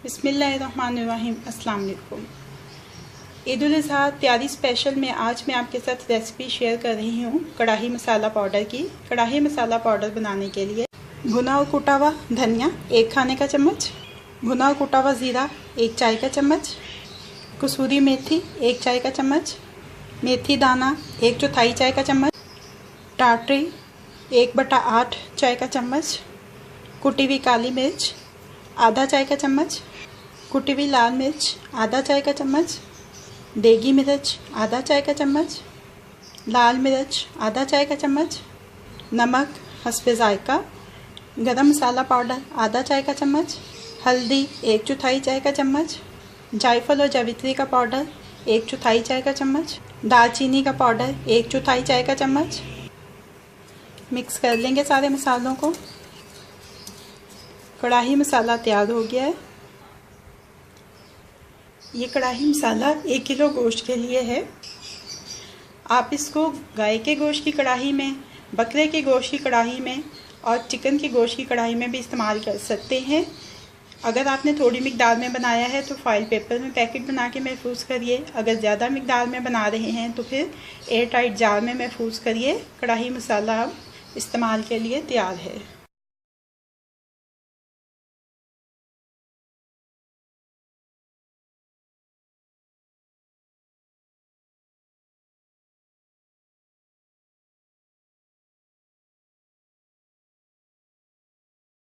बिस्मिल्लाहिर्रहमानिर्रहीम। अस्सलाम वालेकुम। ईद-उल-अज़हा तैयारी स्पेशल में आज मैं आपके साथ रेसिपी शेयर कर रही हूँ कढ़ाई मसाला पाउडर की। कढ़ाई मसाला पाउडर बनाने के लिए भुना और कुटा हुआ धनिया 1 खाने का चम्मच, भुना और कुटा हुआ ज़ीरा 1 चाय का चम्मच, कसूरी मेथी 1 चाय का चम्मच, मेथी दाना 1/4 चाय का चम्मच, टाटरी 1/8 चाय का चम्मच, कुटी हुई काली मिर्च आधा चाय का चम्मच, कुटी हुई लाल मिर्च आधा चाय का चम्मच, देगी मिर्च आधा चाय का चम्मच, लाल मिर्च आधा चाय का चम्मच, नमक हस्बे ज़ायका, गरम मसाला पाउडर आधा चाय का चम्मच, हल्दी 1/4 चाय का चम्मच, जायफल और जावित्री का पाउडर 1/4 चाय का चम्मच, दालचीनी का पाउडर 1/4 चाय का चम्मच। मिक्स कर लेंगे सारे मसालों को। कढ़ाई मसाला तैयार हो गया है। ये कढ़ाई मसाला 1 किलो गोश्त के लिए है। आप इसको गाय के गोश्त की कढ़ाई में, बकरे के गोश्त की कढ़ाई में और चिकन के गोश्त की कढ़ाई में भी इस्तेमाल कर सकते हैं। अगर आपने थोड़ी मिकदार में बनाया है तो फॉइल पेपर में पैकेट बना के महफूज करिए। अगर ज़्यादा मिकदार में बना रहे हैं तो फिर एयर टाइट जार में महफूज करिए। कढ़ाई मसाला इस्तेमाल के लिए तैयार है।